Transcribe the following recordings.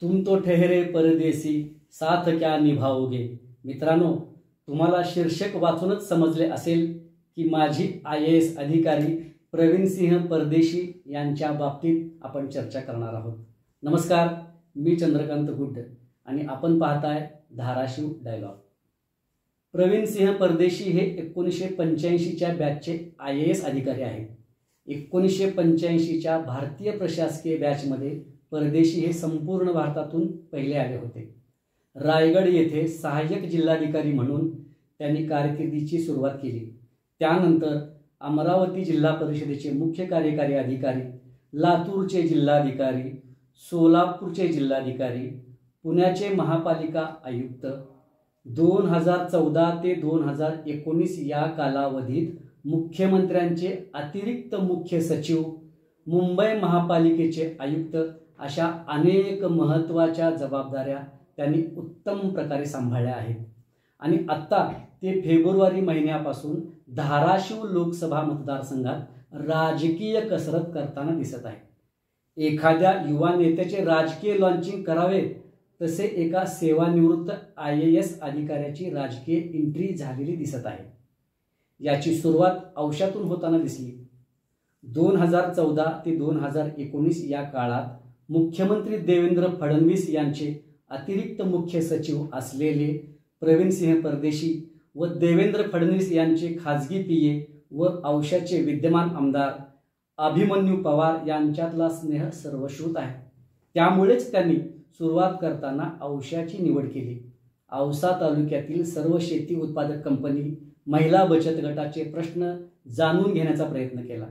तुम तो ठहरे परदेसी साथ क्या निभाओगे। मित्रांनो, तुम्हाला शीर्षक वाचूनच समजले असेल की माझी IAS अधिकारी प्रवीण सिंह परदेशी यांच्या बाबतीत आपण चर्चा करणार आहोत। नमस्कार, मी चंद्रकांत गुड्ड आणि आपण पाहताय धाराशिव डायलॉग। प्रवीण सिंह परदेशी हे 1985 च्या बॅचचे IAS अधिकारी आहेत। 1985 च्या भारतीय प्रशासकीय बॅचमध्ये परदेशी हे संपूर्ण भारतातून पहिले आले होते। रायगड येथे सहाय्यक जिल्हाधिकारी म्हणून त्यांनी कारकिर्दीची सुरुवात केली। त्यानंतर अमरावती जिल्हा परिषदेचे मुख्य कार्यकारी अधिकारी, लातूरचे जिल्हाधिकारी, सोलापूरचे जिल्हाधिकारी, पुण्याचे महापालिका आयुक्त, 2014 ते 2019 या कालावधीत मुख्यमंत्र्यांचे अतिरिक्त मुख्य सचिव, मुंबई महापालिकेचे आयुक्त अशा अनेक महत्त्वाच्या जबाबदाऱ्या त्यांनी उत्तम प्रकारे सांभाळल्या आहेत। आणि आता ते फेब्रुवारी महिन्यापासून धाराशिव लोकसभा मतदारसंघात राजकीय कसरत करताना दिसत आहे। एखाद्या युवा नेत्याचे राजकीय लॉन्चिंग करावे तसे एका सेवानिवृत्त IAS अधिकाऱ्याची राजकीय एंट्री झालेली दिसत आहे। याची सुरुवात औशातून होताना दिसली। 2014 ते 2019 या काळात मुख्यमंत्री देवेंद्र फडणवीस यांचे अतिरिक्त मुख्य सचिव असलेले प्रवीण सिंह परदेशी व देवेंद्र फडणवीस यांचे खाजगी PA व औशाचे विद्यमान आमदार अभिमन्यू पवार यांच्यातला स्नेह सर्वश्रुत आहे। त्यामुळेच त्यांनी सुरुवात करताना औशाची निवड केली। औसा तालुक्यातील सर्व शेती उत्पादक कंपनी, महिला बचत गटाचे प्रश्न जाणून घेण्याचा प्रयत्न केला।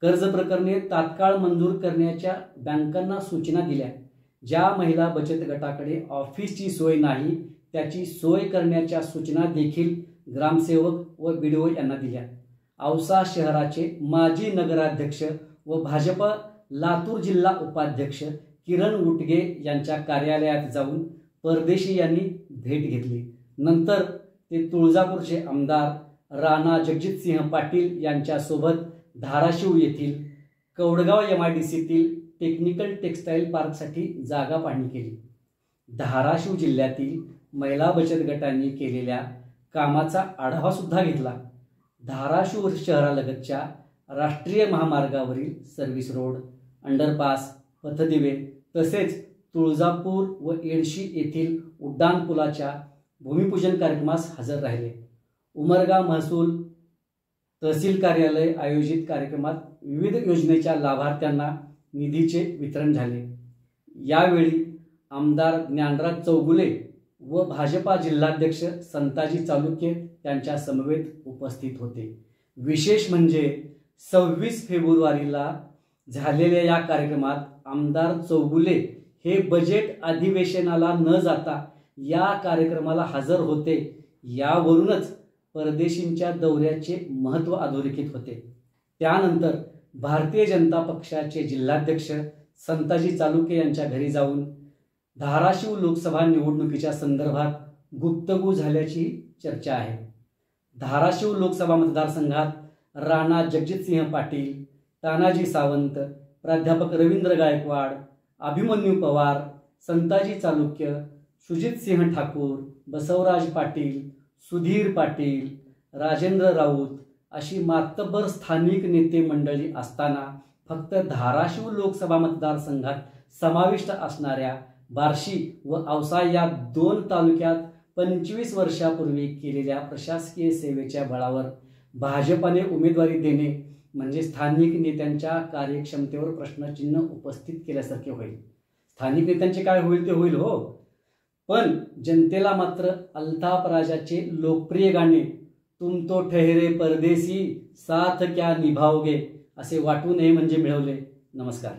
कर्ज प्रकरणे तात्काळ मंजूर करण्याच्या बँकांना सूचना दिल्या। ज्या महिला बचत गटाकडे ऑफिसची सोय नाही त्याची सोय करण्याच्या सूचना देखील ग्रामसेवक व BDO यांना दिल्या। औसा शहराचे माजी नगराध्यक्ष व भाजप लातूर जिल्हा उपाध्यक्ष किरण उटगे यांच्या कार्यालयात जाऊन परदेशी यांनी भेट घेतली। नंतर ते तुळजापूरचे आमदार राणा जगजितसिंह पाटील यांच्यासोबत धाराशिव येथील कौडगाव MIDCतील टेक्निकल टेक्सटाईल पार्कसाठी जागा पाहणी केली। धाराशिव जिल्ह्यातील महिला बचत गटांनी केलेल्या कामाचा आढावा सुद्धा घेतला। धाराशिव शहरालगतच्या राष्ट्रीय महामार्गावरील सर्व्हिस रोड, अंडरपास, पथदिवे तसेच तुळजापूर व येडशी येथील उड्डाणपुलाच्या भूमिपूजन कार्यक्रमास हजर राहिले। उमरगा महसूल तहसील कार्यालय आयोजित कार्यक्रमात विविध योजनेच्या लाभार्थ्यांना निधीचे वितरण झाले। यावेळी आमदार ज्ञानराज चौगुले व भाजपा जिल्हाध्यक्ष संताजी चालुक्य त्यांच्या समवेत उपस्थित होते। विशेष म्हणजे 26 फेब्रुवारीला झालेल्या या कार्यक्रमात आमदार चौगुले हे बजेट अधिवेशनाला न जाता या कार्यक्रमाला हजर होते। यावरूनच परदेशींच्या दौऱ्याचे महत्त्व अधोरेखित होते। त्यानंतर भारतीय जनता पक्षाचे जिल्हाध्यक्ष संताजी चालुक्य यांच्या घरी जाऊन धाराशिव लोकसभा निवडणुकीच्या संदर्भात गुप्तगू झाल्याची चर्चा आहे। धाराशिव लोकसभा मतदारसंघात राणा जगजितसिंह पाटील, तानाजी सावंत, प्राध्यापक रवींद्र गायकवाड, अभिमन्यू पवार, संताजी चालुक्य, सुजितसिंह ठाकूर, बसवराज पाटील, सुधीर पाटील, राजेंद्र राऊत अशी मातब्बर स्थानिक नेते मंडळी असताना फक्त धाराशिव लोकसभा मतदारसंघात समाविष्ट असणाऱ्या बार्शी व औसा या 2 तालुक्यात 25 वर्षापूर्वी केलेल्या प्रशासकीय सेवेच्या बळावर भाजपाने उमेदवारी देणे म्हणजे स्थानिक नेत्यांच्या कार्यक्षमतेवर प्रश्नचिन्ह उपस्थित केल्यासारखे होईल। स्थानिक नेत्यांचे काय होईल ते होईल हो, पण जनतेला मात्र अल्ताफ राजाचे लोकप्रिय गाणे तुम तो ठहरे परदेसी साथ क्या निभाओगे असे वाटू नये म्हणजे मिळवले। नमस्कार।